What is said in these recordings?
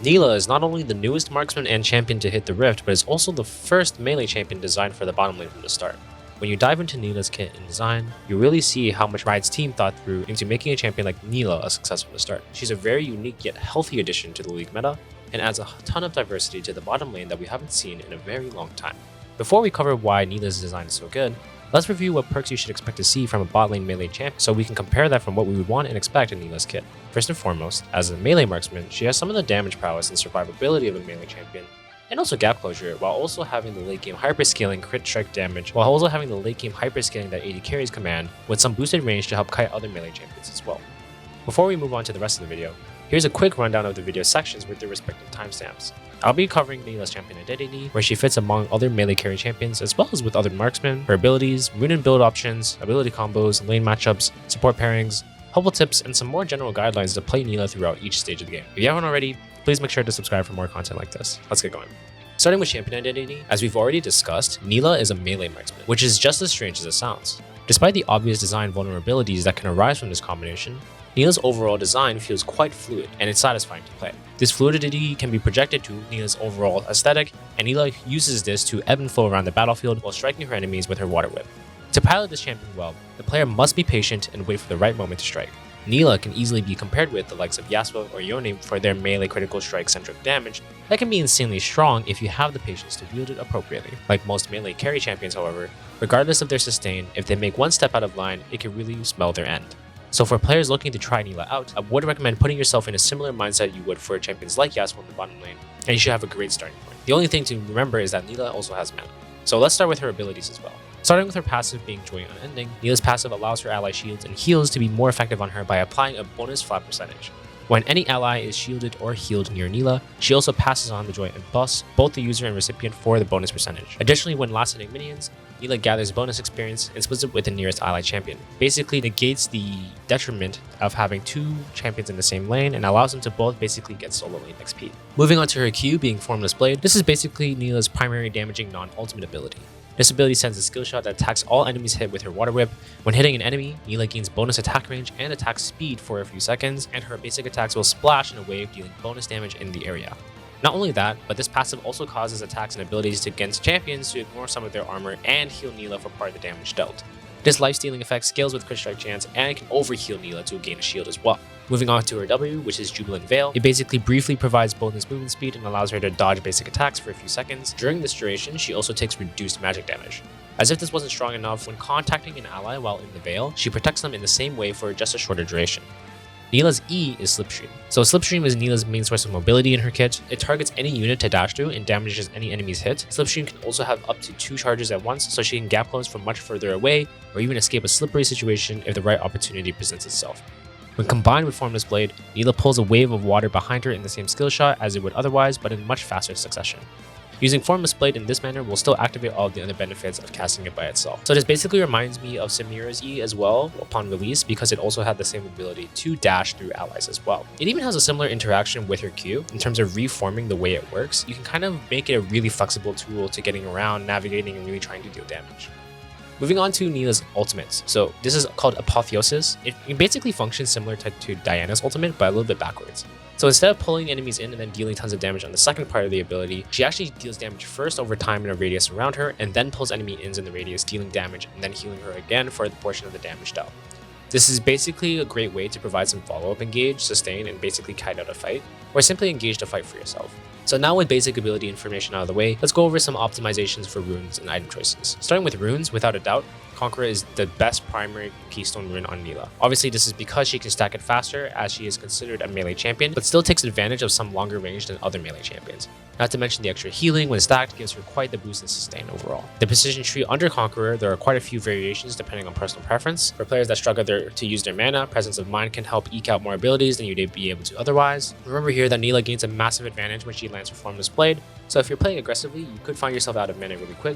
Nilah is not only the newest marksman and champion to hit the Rift, but is also the first melee champion designed for the bottom lane from the start. When you dive into Nilah's kit and design, you really see how much Riot's team thought through into making a champion like Nilah a success from the start. She's a very unique yet healthy addition to the League meta, and adds a ton of diversity to the bottom lane that we haven't seen in a very long time. Before we cover why Nilah's design is so good, let's review what perks you should expect to see from a bot lane melee champion so we can compare that from what we would want and expect in Nilah's kit. First and foremost, as a melee marksman, she has some of the damage prowess and survivability of a melee champion, and also gap closure, while also having the late game hyperscaling crit strike damage, while also having the late game hyperscaling that AD carries command, with some boosted range to help kite other melee champions as well. Before we move on to the rest of the video, here's a quick rundown of the video sections with their respective timestamps. I'll be covering Nilah's champion identity, where she fits among other melee carry champions, as well as with other marksmen, her abilities, rune and build options, ability combos, lane matchups, support pairings, helpful tips, and some more general guidelines to play Nilah throughout each stage of the game. If you haven't already, please make sure to subscribe for more content like this. Let's get going. Starting with champion identity, as we've already discussed, Nilah is a melee marksman, which is just as strange as it sounds. Despite the obvious design vulnerabilities that can arise from this combination, Nilah's overall design feels quite fluid, and it's satisfying to play. This fluidity can be projected to Nilah's overall aesthetic, and Nilah uses this to ebb and flow around the battlefield while striking her enemies with her water whip. To pilot this champion well, the player must be patient and wait for the right moment to strike. Nilah can easily be compared with the likes of Yasuo or Yone for their melee critical strike-centric damage that can be insanely strong if you have the patience to wield it appropriately. Like most melee carry champions, however, regardless of their sustain, if they make one step out of line, it can really spell their end. So for players looking to try Nilah out, I would recommend putting yourself in a similar mindset you would for champions like Yasuo in the bottom lane, and you should have a great starting point. The only thing to remember is that Nilah also has mana. So let's start with her abilities as well. Starting with her passive being Joy Unending, Nilah's passive allows her ally shields and heals to be more effective on her by applying a bonus flat percentage. When any ally is shielded or healed near Nilah, she also passes on the Joy and buffs both the user and recipient for the bonus percentage. Additionally, when last hitting minions, Nilah gathers bonus experience and splits it with the nearest ally champion. Basically negates the detriment of having two champions in the same lane and allows them to both basically get solo lane XP. Moving on to her Q being Formless Blade, this is basically Nilah's primary damaging non-ultimate ability. This ability sends a skill shot that attacks all enemies hit with her water whip. When hitting an enemy, Nilah gains bonus attack range and attack speed for a few seconds, and her basic attacks will splash in a wave, dealing bonus damage in the area. Not only that, but this passive also causes attacks and abilities against champions to ignore some of their armor and heal Nilah for part of the damage dealt. This life-stealing effect scales with crit strike chance and can overheal Nilah to gain a shield as well. Moving on to her W, which is Jubilant Veil, it basically briefly provides bonus movement speed and allows her to dodge basic attacks for a few seconds. During this duration, she also takes reduced magic damage. As if this wasn't strong enough, when contacting an ally while in the Veil, she protects them in the same way for just a shorter duration. Nilah's E is Slipstream. So Slipstream is Nilah's main source of mobility in her kit. It targets any unit to dash through and damages any enemy's hit. Slipstream can also have up to 2 charges at once, so she can gap close from much further away, or even escape a slippery situation if the right opportunity presents itself. When combined with Formless Blade, Nilah pulls a wave of water behind her in the same skill shot as it would otherwise, but in much faster succession. Using Formless Blade in this manner will still activate all of the other benefits of casting it by itself. So this basically reminds me of Samira's E as well upon release, because it also had the same ability to dash through allies as well. It even has a similar interaction with her Q in terms of reforming the way it works. You can kind of make it a really flexible tool to getting around, navigating, and really trying to deal damage. Moving on to Nilah's ultimates. So this is called Apotheosis. It basically functions similar to Diana's ultimate, but a little bit backwards. So instead of pulling enemies in and then dealing tons of damage on the second part of the ability, she actually deals damage first over time in a radius around her, and then pulls enemy ins in the radius, dealing damage and then healing her again for the portion of the damage dealt. This is basically a great way to provide some follow-up engage, sustain, and basically kite out a fight, or simply engage the fight for yourself. So now with basic ability information out of the way, let's go over some optimizations for runes and item choices. Starting with runes, without a doubt, Conqueror is the best primary keystone rune on Nilah. Obviously this is because she can stack it faster, as she is considered a melee champion, but still takes advantage of some longer range than other melee champions. Not to mention the extra healing when stacked gives her quite the boost in sustain overall. The precision tree under Conqueror, there are quite a few variations depending on personal preference. For players that struggle to use their mana, Presence of Mind can help eke out more abilities than you'd be able to otherwise. Remember here that Nilah gains a massive advantage when she lands her Formless Blade, so if you're playing aggressively, you could find yourself out of mana really quick.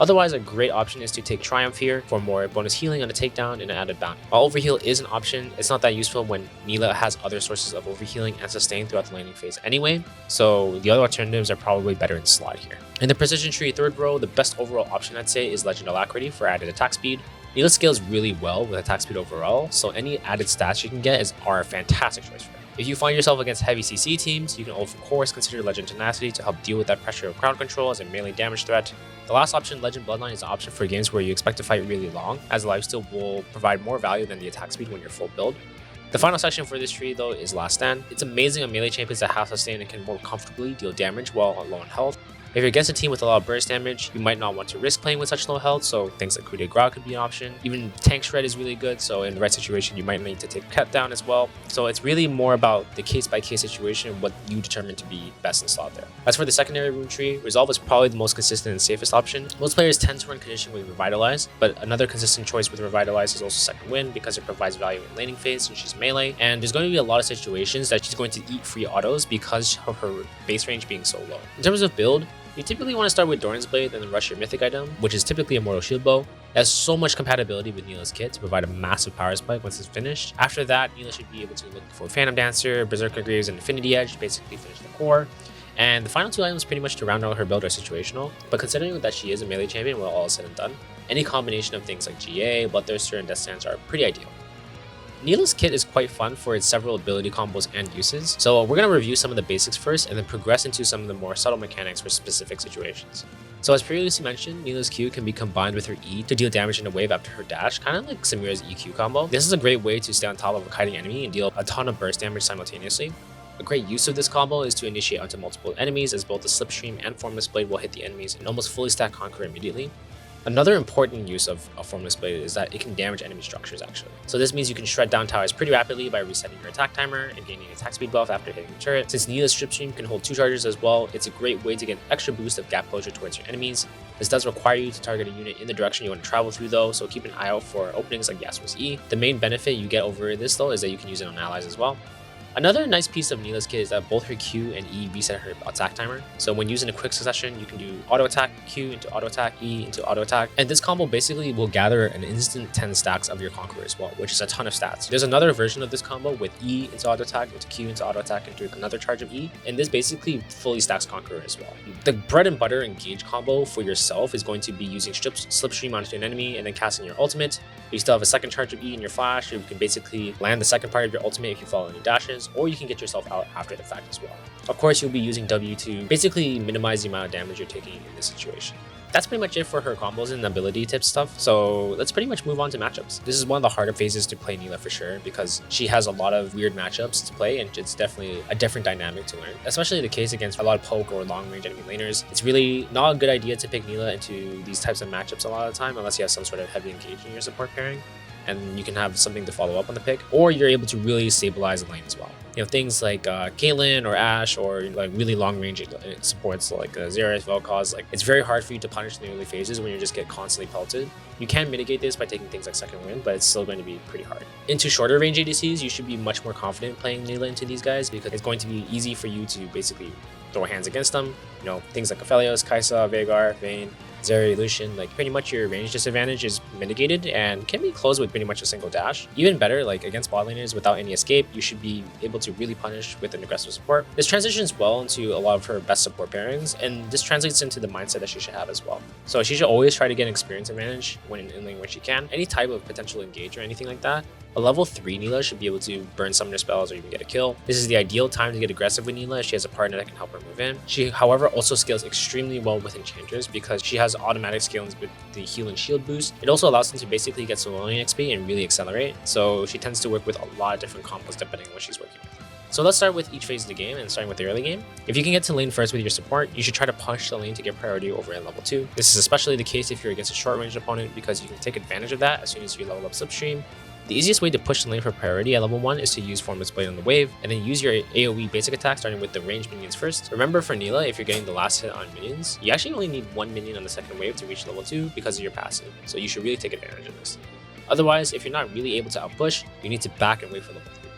Otherwise, a great option is to take Triumph here for more bonus healing on a takedown and an added bounty. While Overheal is an option, it's not that useful when Nilah has other sources of overhealing and sustain throughout the laning phase anyway, so the other alternatives are probably better in slot here. In the Precision Tree third row, the best overall option I'd say is Legend Alacrity for added attack speed. Nilah scales really well with attack speed overall, so any added stats you can get are a fantastic choice for her. If you find yourself against heavy CC teams, you can of course consider Legend Tenacity to help deal with that pressure of crowd control as a melee damage threat. The last option, Legend Bloodline, is an option for games where you expect to fight really long, as lifesteal will provide more value than the attack speed when you're full build. The final section for this tree though is Last Stand. It's amazing on melee champions that have sustain and can more comfortably deal damage while low on health. If you're against a team with a lot of burst damage, you might not want to risk playing with such low health, so things like coup de grace could be an option. Even tank shred is really good, so in the right situation you might need to take cut down as well. So it's really more about the case by case situation and what you determine to be best in slot there. As for the secondary rune tree, Resolve is probably the most consistent and safest option. Most players tend to run condition with Revitalize, but another consistent choice with Revitalize is also Second Wind because it provides value in laning phase since she's melee, and there's going to be a lot of situations that she's going to eat free autos because of her base range being so low. In terms of build, you typically want to start with Doran's Blade and then rush your mythic item, which is typically a Mortal Shield Bow. It has so much compatibility with Nilah's kit to provide a massive power spike once it's finished. After that, Nilah should be able to look for Phantom Dancer, Berserker Greaves, and Infinity Edge to basically finish the core. And the final two items pretty much to round out her build are situational, but considering that she is a melee champion when all is said and done, any combination of things like GA, Bloodthirster, and Death Stance are pretty ideal. Nilah's kit is quite fun for its several ability combos and uses, so we're going to review some of the basics first and then progress into some of the more subtle mechanics for specific situations. So as previously mentioned, Nilah's Q can be combined with her E to deal damage in a wave after her dash, kind of like Samira's EQ combo. This is a great way to stay on top of a kiting enemy and deal a ton of burst damage simultaneously. A great use of this combo is to initiate onto multiple enemies, as both the Slipstream and Formless Blade will hit the enemies and almost fully stack Conqueror immediately. Another important use of a Formless Blade is that it can damage enemy structures actually. So this means you can shred down towers pretty rapidly by resetting your attack timer and gaining attack speed buff after hitting the turret. Since Nilah's Slipstream can hold 2 charges as well, it's a great way to get an extra boost of gap closure towards your enemies. This does require you to target a unit in the direction you want to travel through though, so keep an eye out for openings like Yasuo's E. The main benefit you get over this though is that you can use it on allies as well. Another nice piece of Nilah's kit is that both her Q and E reset her attack timer. So when using a quick succession, you can do auto attack Q into auto attack E into auto attack. And this combo basically will gather an instant 10 stacks of your Conqueror as well, which is a ton of stats. There's another version of this combo with E into auto attack, into Q into auto attack, into another charge of E. And this basically fully stacks Conqueror as well. The bread and butter engage combo for yourself is going to be using Slipstream onto an enemy and then casting your ultimate. You still have a second charge of E in your flash, you can basically land the second part of your ultimate if you follow any dashes, or you can get yourself out after the fact as well. Of course, you'll be using W to basically minimize the amount of damage you're taking in this situation. That's pretty much it for her combos and ability tip stuff, so let's pretty much move on to matchups. This is one of the harder phases to play Nilah for sure, because she has a lot of weird matchups to play and it's definitely a different dynamic to learn. Especially the case against a lot of poke or long range enemy laners. It's really not a good idea to pick Nilah into these types of matchups a lot of the time unless you have some sort of heavy engage in your support pairing, and you can have something to follow up on the pick, or you're able to really stabilize the lane as well. You know, things like Caitlyn or Ashe or like really long range supports like Xerath, Vel'Koz, like it's very hard for you to punish in the early phases when you just get constantly pelted. You can mitigate this by taking things like Second Wind, but it's still going to be pretty hard. Into shorter range ADCs, you should be much more confident playing Nilah into these guys because it's going to be easy for you to basically throw hands against them. You know, things like Aphelios, Kai'Sa, Veigar, Vayne, Zeri, Lucian, like pretty much your range disadvantage is mitigated and can be closed with pretty much a single dash. Even better, like against bot laners without any escape, you should be able to really punish with an aggressive support. This transitions well into a lot of her best support pairings, and this translates into the mindset that she should have as well. So she should always try to get an experience advantage when in lane when she can. Any type of potential engage or anything like that, a level 3 Nilah should be able to burn summoner spells or even get a kill. This is the ideal time to get aggressive with Nilah if she has a partner that can help her move in. She, however, also scales extremely well with enchanters because she has automatic scalings with the heal and shield boost. It also allows them to basically get Solonian XP and really accelerate, so she tends to work with a lot of different combos depending on what she's working with. So let's start with each phase of the game and starting with the early game. If you can get to lane first with your support, you should try to push the lane to get priority over at level 2. This is especially the case if you're against a short range opponent because you can take advantage of that as soon as you level up Slipstream. The easiest way to push the lane for priority at level 1 is to use Formless Blade on the wave, and then use your AoE basic attack starting with the ranged minions first. Remember for Nilah, if you're getting the last hit on minions, you actually only need 1 minion on the second wave to reach level 2 because of your passive, so you should really take advantage of this. Otherwise, if you're not really able to outpush, you need to back and wait for level 3.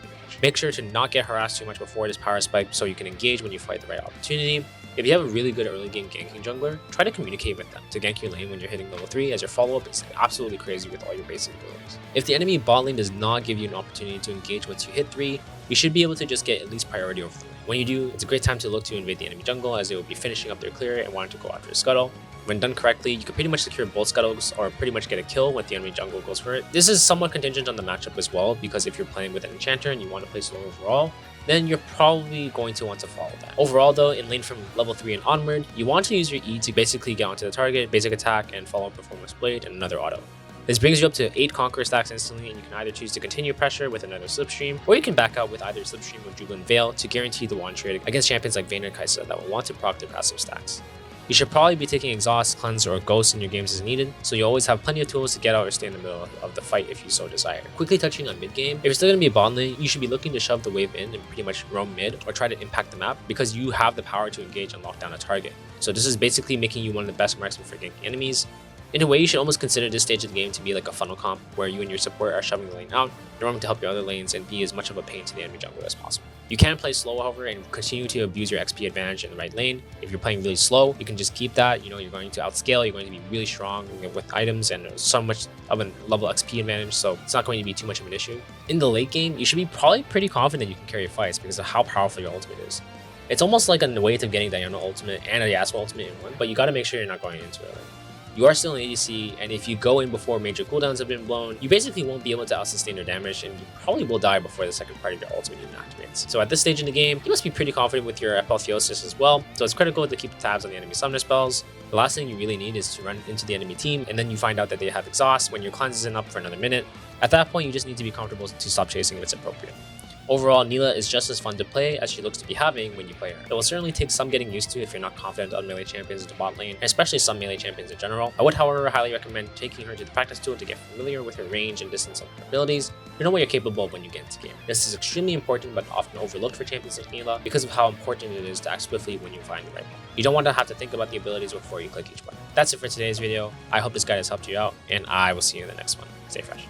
Make sure to not get harassed too much before this power spike so you can engage when you fight the right opportunity. If you have a really good early game ganking jungler, try to communicate with them to gank your lane when you're hitting level 3, as your follow-up is absolutely crazy with all your basic abilities. If the enemy bot lane does not give you an opportunity to engage once you hit 3, you should be able to just get at least priority over the lane. When you do, it's a great time to look to invade the enemy jungle as they will be finishing up their clear and wanting to go after a scuttle. When done correctly, you can pretty much secure both scuttles or pretty much get a kill when the enemy jungle goes for it. This is somewhat contingent on the matchup as well, because if you're playing with an enchanter and you want to play slow overall, then you're probably going to want to follow that. Overall though, in lane from level 3 and onward, you want to use your E to basically get onto the target, basic attack, and follow Performance Blade and another auto. This brings you up to 8 Conqueror stacks instantly, and you can either choose to continue pressure with another Slipstream, or you can back out with either Slipstream or Jubilant Veil to guarantee the one trade against champions like Vayne or Kai'Sa that will want to proc their passive stacks. You should probably be taking Exhaust, Cleanse, or Ghost in your games as needed, so you always have plenty of tools to get out or stay in the middle of the fight if you so desire. Quickly touching on mid game, if you're still going to be a bot lane, you should be looking to shove the wave in and pretty much roam mid or try to impact the map because you have the power to engage and lock down a target. So this is basically making you one of the best marksmen for ganking enemies. In a way, you should almost consider this stage of the game to be like a funnel comp, where you and your support are shoving the lane out, roaming to help your other lanes and be as much of a pain to the enemy jungle as possible. You can play slow, however, and continue to abuse your XP advantage in the right lane. If you're playing really slow, you can just keep that. You're going to outscale, you're going to be really strong with items and so much of a level XP advantage, so it's not going to be too much of an issue. In the late game, you should be probably pretty confident you can carry fights because of how powerful your ultimate is. It's almost like a way of getting Diana ultimate and a Yasuo ultimate in one, but you gotta make sure you're not going into it. You are still an ADC, and if you go in before major cooldowns have been blown, you basically won't be able to out-sustain your damage, and you probably will die before the second part of your ultimate even activates. So at this stage in the game, you must be pretty confident with your Apotheosis as well, so it's critical to keep tabs on the enemy summoner spells. The last thing you really need is to run into the enemy team, and then you find out that they have Exhaust when your cleanse isn't up for another minute. At that point, you just need to be comfortable to stop chasing if it's appropriate. Overall, Nilah is just as fun to play as she looks to be having when you play her. It will certainly take some getting used to if you're not confident on melee champions in the bot lane, and especially some melee champions in general. I would, however, highly recommend taking her to the practice tool to get familiar with her range and distance of her abilities. You know what you're capable of when you get into game. This is extremely important but often overlooked for champions like Nilah because of how important it is to act swiftly when you find the right one. You don't want to have to think about the abilities before you click each button. That's it for today's video. I hope this guide has helped you out, and I will see you in the next one. Stay fresh.